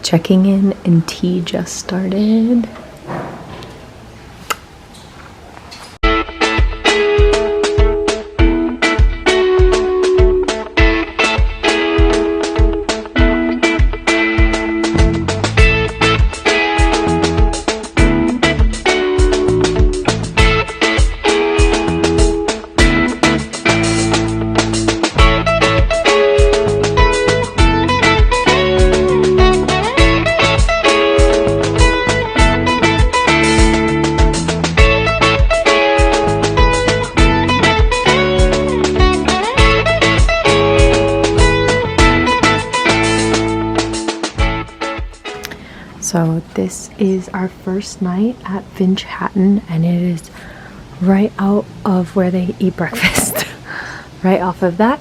checking in and tea just started. So this is our first night at Finch Hatton, and it is right out of where they eat breakfast. Right off of that.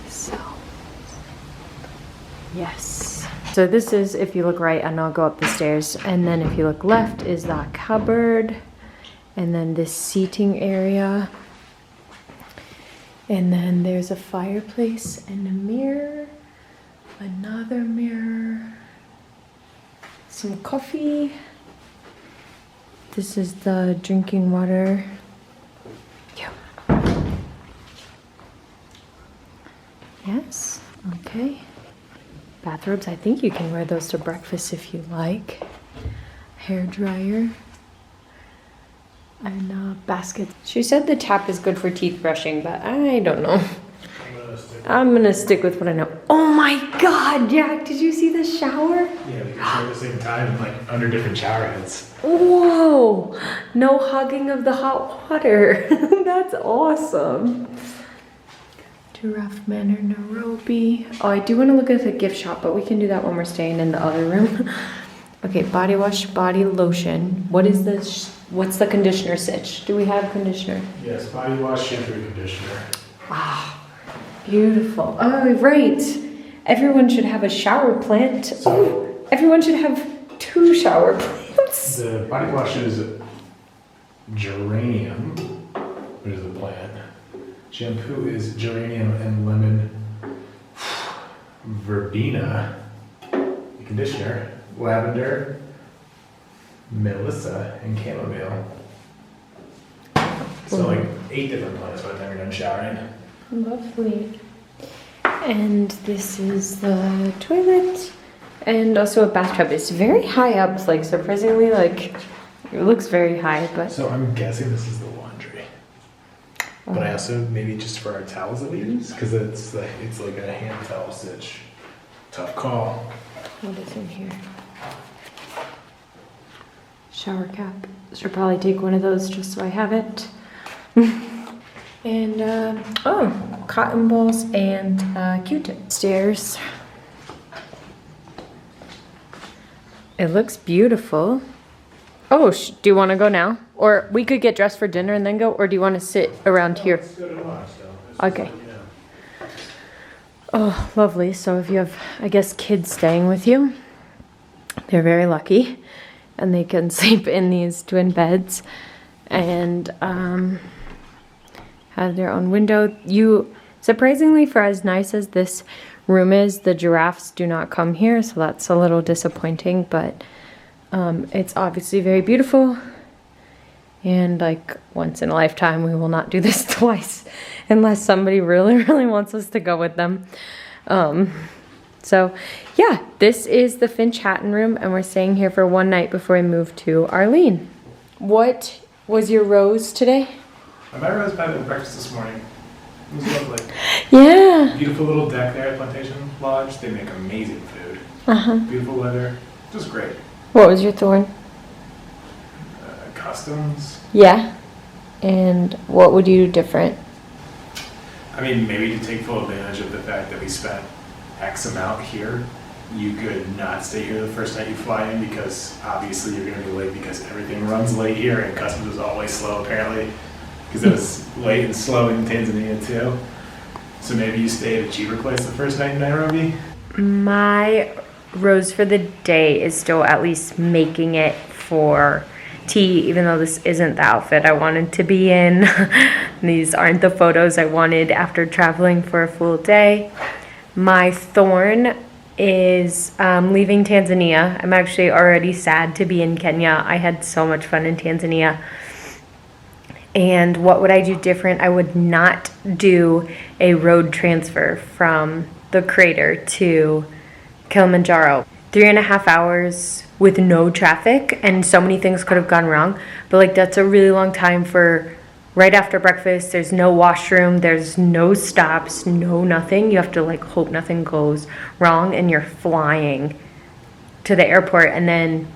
So, yes. So this is, if you look right, and I'll go up the stairs, and then if you look left is that cupboard, and then this seating area. And then there's a fireplace and a mirror, another mirror, some coffee. This is the drinking water. Yeah. Yes, okay. Bathrobes, I think you can wear those to breakfast if you like. Hair dryer. And baskets. She said the tap is good for teeth brushing, but I don't know. I'm gonna stick with what I know. Oh my God, Jack, did you see the shower? Yeah, we can shower at the same time, like under different shower heads. Whoa, no hugging of the hot water. That's awesome. Giraffe Manor, Nairobi. Oh, I do want to look at the gift shop, but we can do that when we're staying in the other room. Okay, body wash, body lotion. What is this? What's the conditioner sitch? Do we have conditioner? Yes, body wash, shampoo, and conditioner. Wow. Beautiful. Oh, right. Everyone should have a shower plant. So, everyone should have 2 shower plants. The body wash is geranium, which is a plant. Shampoo is geranium and lemon verbena. The conditioner, lavender, melissa, and chamomile. So like 8 different plants by the time you're done showering. Lovely. And this is the toilet and also a bathtub. It's very high up, like surprisingly, like it looks very high, but. So I'm guessing this is the laundry. Oh. But I also maybe just for our towels that we use, because it's like a hand towel stitch. Tough call. What is in here? Shower cap. Should probably take one of those just so I have it. And, oh, cotton balls and Q-tip. Stairs. It looks beautiful. Oh, do you want to go now? Or we could get dressed for dinner and then go, or do you want to sit around here? Let's go to lunch, though. Okay. Oh, lovely. So if you have, I guess, kids staying with you, they're very lucky. And they can sleep in these twin beds. And, have their own window. Surprisingly, for as nice as this room is, the giraffes do not come here, so that's a little disappointing, but it's obviously very beautiful, and like once in a lifetime we will not do this twice unless somebody really wants us to go with them. So yeah, this is the Finch Hatton room, and we're staying here for 1 night before we move to Arlene. What was your rose today? My rose by the breakfast this morning. It was lovely. Yeah. Beautiful little deck there at Plantation Lodge. They make amazing food. Beautiful weather. Just great. What was your thorn? Customs. Yeah. And what would you do different? I mean, maybe to take full advantage of the fact that we spent X amount here. You could not stay here the first night you fly in, because obviously you're going to be late because everything runs late here, and customs is always slow apparently. Because it was late and slow in Tanzania too. So maybe you stay at a cheaper place the first night in Nairobi? My rose for the day is still at least making it for tea, even though this isn't the outfit I wanted to be in. These aren't the photos I wanted after traveling for a full day. My thorn is leaving Tanzania. I'm actually already sad to be in Kenya. I had so much fun in Tanzania. And what would I do different? I would not do a road transfer from the crater to Kilimanjaro. 3.5 hours with no traffic, and so many things could have gone wrong. But like, that's a really long time for right after breakfast. There's no washroom, there's no stops, no nothing. You have to like hope nothing goes wrong, and you're flying to the airport. And then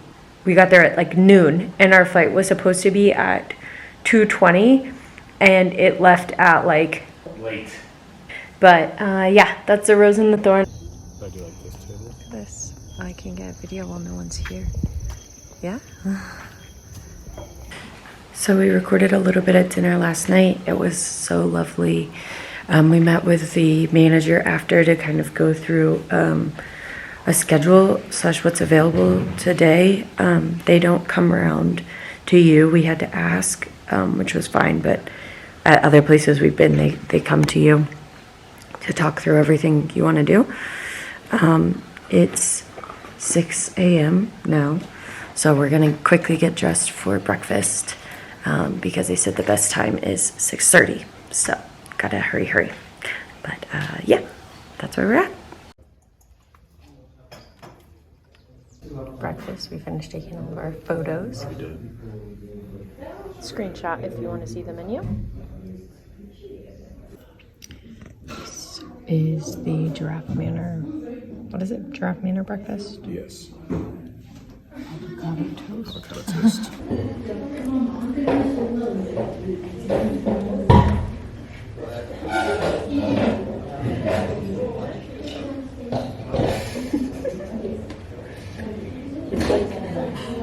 we got there at like noon, and our flight was supposed to be at 2:20, and it left at like Late. But yeah, that's the rose and the thorn. I do like this table. Look at this. I can get a video while no one's here. Yeah. So we recorded a little bit at dinner last night. It was so lovely. We met with the manager after to kind of go through a schedule / what's available today. They don't come around to you. We had to ask, which was fine, but at other places we've been, they come to you to talk through everything you want to do. It's 6 a.m. now, so we're gonna quickly get dressed for breakfast because they said the best time is 6:30, so gotta hurry. But yeah, that's where we're at. Breakfast, we finished taking all of our photos. We did. Screenshot if you want to see the menu. This is the Giraffe Manor. What is it? Giraffe Manor breakfast? Yes. Avocado toast. Avocado toast.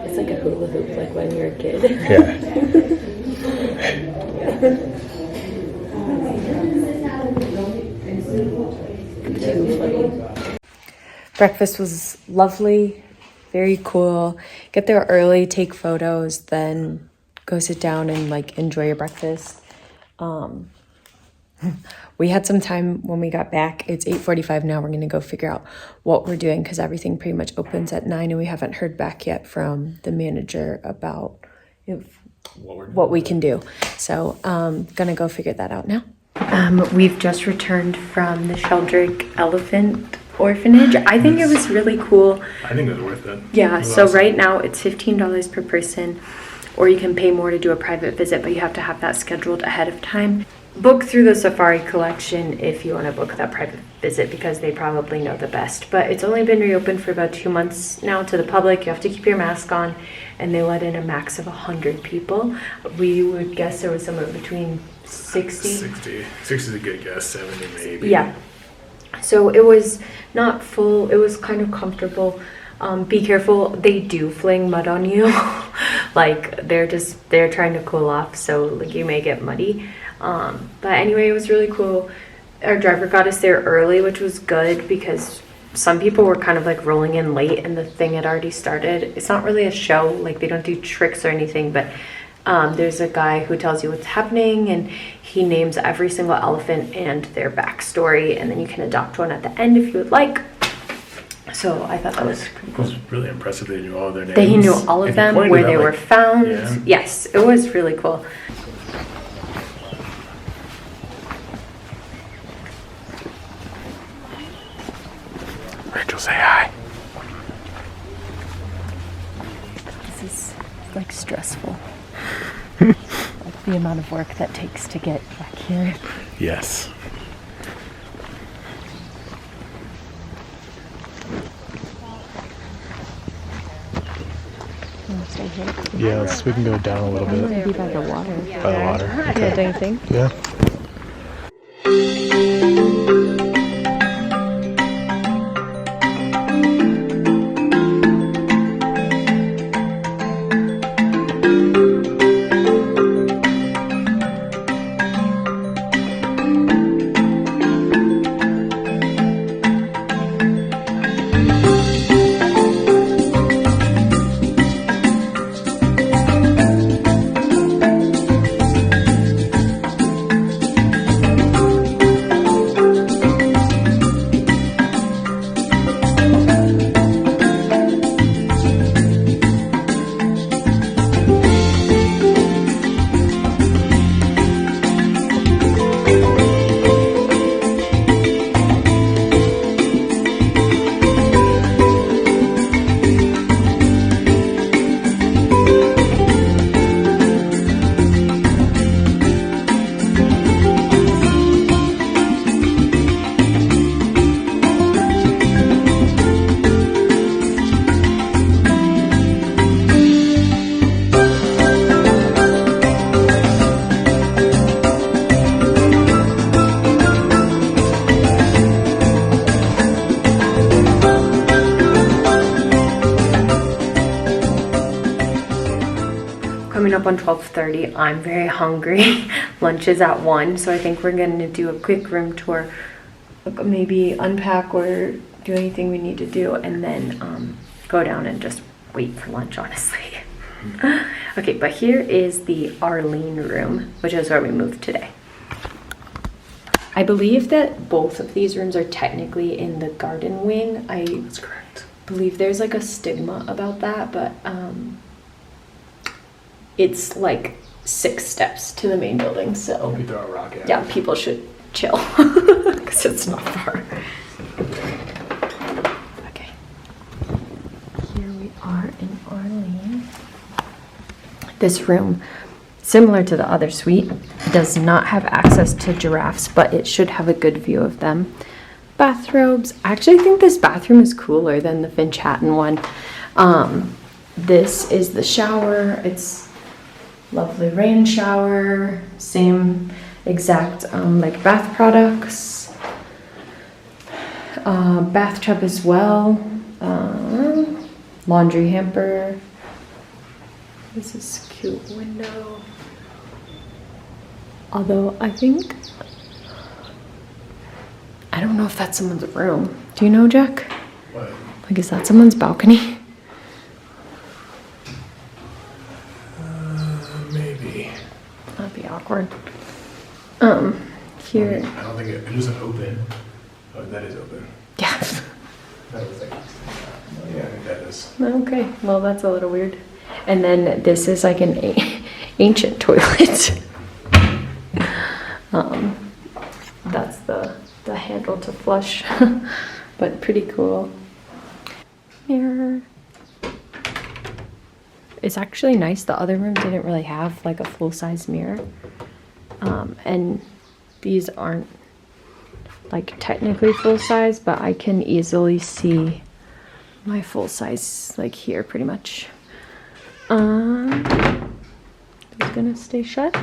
It's like a hula hoop, like when you're a kid. Yeah. Too funny. Breakfast was lovely, very cool. Get there early, take photos, then go sit down and like enjoy your breakfast. We had some time when we got back. It's 8:45 now. We're going to go figure out what we're doing because everything pretty much opens at 9, and we haven't heard back yet from the manager about what we can do. So gonna go figure that out now. We've just returned from the Sheldrick Elephant Orphanage. I think it was really cool. I think it was worth it. Yeah, It was so awesome. right now it's $15 per person, or you can pay more to do a private visit, but you have to have that scheduled ahead of time. Book through the Safari Collection if you want to book that private visit because they probably know the best. But it's only been reopened for about 2 months now to the public. You have to keep your mask on, and they let in a max of 100 people. We would guess there was somewhere between 60. 60 is a good guess, 70 maybe. Yeah. So it was not full. It was kind of comfortable. Be careful. They do fling mud on you. Like they're trying to cool off, so like you may get muddy. But anyway, it was really cool. Our driver got us there early, which was good because some people were kind of like rolling in late and the thing had already started. It's not really a show, like they don't do tricks or anything, but there's a guy who tells you what's happening, and he names every single elephant and their backstory, and then you can adopt one at the end if you would like. So I thought that was pretty It cool. was really impressive they knew all their names. That he knew all of And them, pointed where out, they like, were found. yeah. Yes, it was really cool. Rachel, say hi. This is like stressful. Like the amount of work that takes to get back here. Yes. Stay here. Yeah, we can go down a little bit. Maybe by the water. By the water. Yeah, don't you think? Yeah. coming up on 12:30. I'm very hungry. Lunch is at 1, so I think we're gonna do a quick room tour, maybe unpack or do anything we need to do, and then go down and just wait for lunch, honestly. Okay, but here is the Arlene Room, which is where we moved today. I believe that both of these rooms are technically in the garden wing. That's correct. Believe there's like a stigma about that, but it's like 6 steps to the main building, so Hope you throw a rock at yeah, people should chill because it's not far. Okay, here we are in Arlene. This room, similar to the other suite, does not have access to giraffes, but it should have a good view of them. Bathrobes. I actually think this bathroom is cooler than the Finch Hatton one. This is the shower. It's lovely rain shower. Same exact like bath products. Bathtub as well. Laundry hamper. This is a cute window. Although I don't know if that's someone's room. Do you know, Jack? What? Like, is that someone's balcony? Maybe. That'd be awkward. Here. I don't think it doesn't open. Oh, that is open. Yeah. That was like, oh, yeah, I think that is. Okay. Well, that's a little weird. And then this is like an ancient toilet. That's the handle to flush, but pretty cool. Mirror. It's actually nice. The other room didn't really have like a full-size mirror. And these aren't like technically full-size, but I can easily see my full-size like here pretty much. It's gonna stay shut.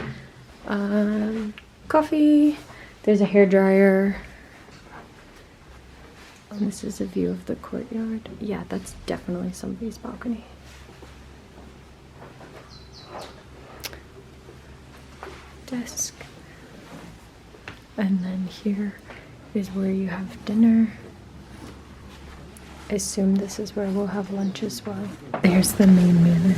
Coffee. There's a hairdryer. And this is a view of the courtyard. Yeah, that's definitely somebody's balcony. Desk. And then here is where you have dinner. I assume this is where we'll have lunch as well. There's the main manor.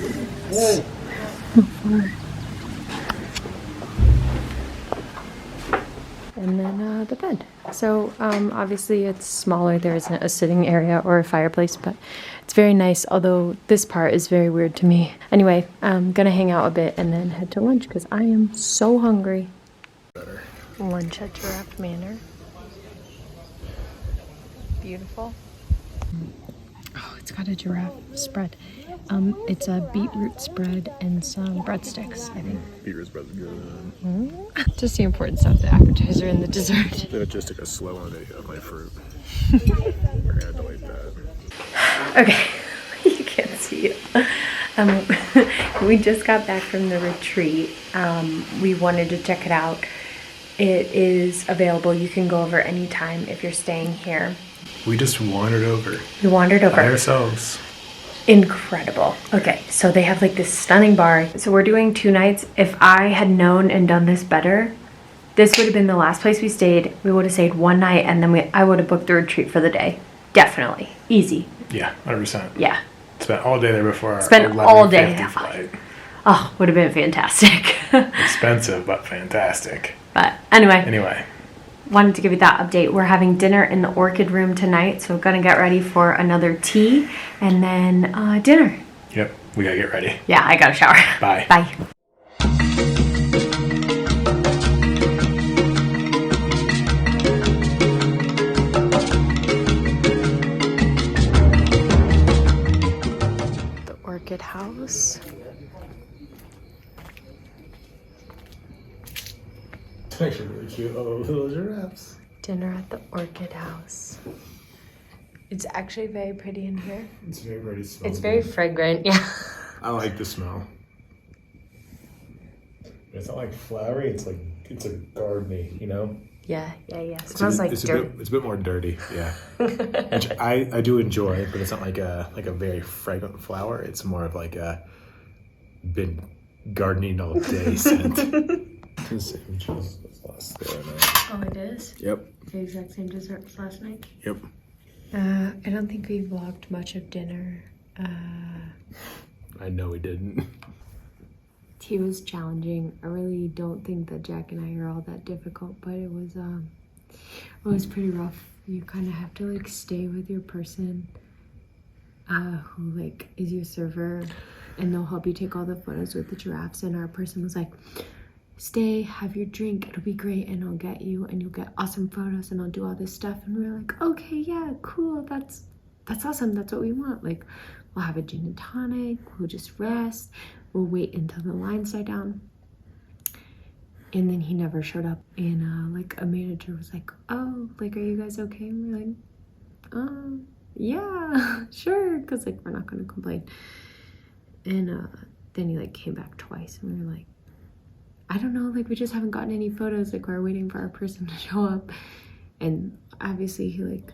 And then the bed. So obviously it's smaller. There isn't a sitting area or a fireplace, but it's very nice, although this part is very weird to me. Anyway, I'm gonna hang out a bit and then head to lunch because I am so hungry. Better. Lunch at Giraffe Manor. Beautiful. Oh, it's got a giraffe spread. It's a beetroot spread and some breadsticks, I think. Beetroot spread's good. Just the important stuff, the appetizer and the dessert. Then it just took a slow on of my fruit. We're gonna delete that. Okay, you can't see it. We just got back from the retreat. We wanted to check it out. It is available. You can go over anytime if you're staying here. We just wandered over. We wandered over. By ourselves. Incredible. Okay, so they have like this stunning bar. So we're doing 2 nights. If I had known and done this better, this would have been the last place we stayed. We would have stayed 1 night and then I would have booked the retreat for the day. Definitely. Easy. Yeah, 100%. Yeah. Spent all day there before our Spent all day. 11:50 flight. Oh, would have been fantastic. Expensive, but fantastic. But anyway. Anyway. Wanted to give you that update. We're having dinner in the Orchid Room tonight, so we're gonna get ready for another tea and then dinner. Yep, we gotta get ready. Yeah, I gotta shower. Bye. Bye. The Orchid House. It's actually really cute. Oh, little giraffes. Dinner at the Orchid House. It's actually very pretty in here. It's very pretty. It's very fragrant, yeah. I like the smell. It's not like flowery. It's like it's a gardeny, you know. Yeah. It smells like dirt. It's a bit more dirty, yeah. Which I do enjoy, but it's not like a very fragrant flower. It's more of like a been gardening all day scent. The same as last there. Oh, it is? Yep. The exact same dessert as last night? Yep. I don't think we vlogged much of dinner. I know we didn't. Tea was challenging. I really don't think that Jack and I are all that difficult, but it was pretty rough. You kind of have to like stay with your person who like is your server, and they'll help you take all the photos with the giraffes. And our person was like, stay, have your drink, it'll be great, and I'll get you, and you'll get awesome photos, and I'll do all this stuff. And we were like, okay, yeah, cool, that's awesome, that's what we want. Like, we'll have a gin and tonic, we'll just rest, we'll wait until the lines die down. And then he never showed up, and like a manager was like, oh, like, are you guys okay? And we're like, yeah, sure, because like we're not gonna complain. And then he like came back twice, and we were like, I don't know, like we just haven't gotten any photos, like we're waiting for our person to show up. And obviously he like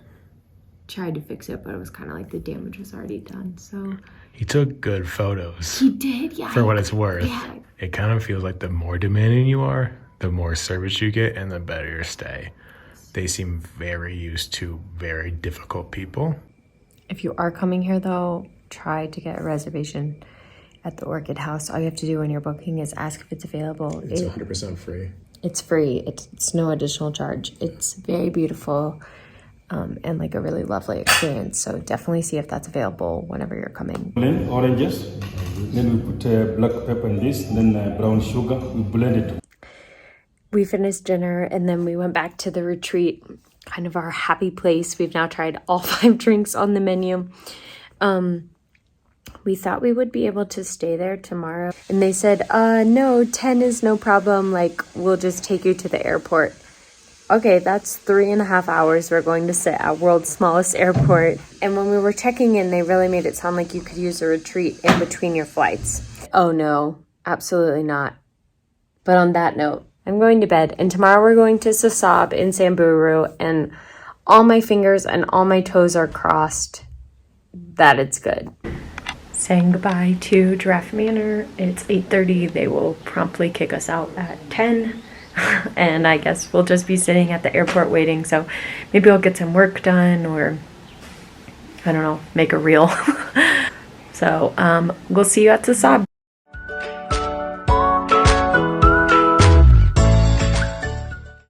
tried to fix it, but it was kind of like the damage was already done. So He took good photos. he did, yeah. For what it's worth. Yeah. It kind of feels like the more demanding you are, the more service you get, and the better your stay. They seem very used to very difficult people. If you are coming here though, try to get a reservation at the Orchid House. All you have to do when you're booking is ask if it's available. It's 100% free. It's free. It's no additional charge. It's very beautiful and like a really lovely experience. So definitely see if that's available whenever you're coming. Blend oranges, then we put black pepper in this, then brown sugar, we blend it. We finished dinner and then we went back to the retreat, kind of our happy place. We've now tried all 5 drinks on the menu. We thought we would be able to stay there tomorrow. And they said, no, 10 is no problem. Like, we'll just take you to the airport. Okay, that's 3.5 hours we're going to sit at world's smallest airport. And when we were checking in, they really made it sound like you could use a retreat in between your flights. Oh no, absolutely not. But on that note, I'm going to bed. And tomorrow we're going to Sasab in Samburu. And all my fingers and all my toes are crossed that it's good. Saying goodbye to Giraffe Manor. It's 8:30. They will promptly kick us out at 10. And I guess we'll just be sitting at the airport waiting. So maybe I'll get some work done, or I don't know, make a reel. So we'll see you at Sasab.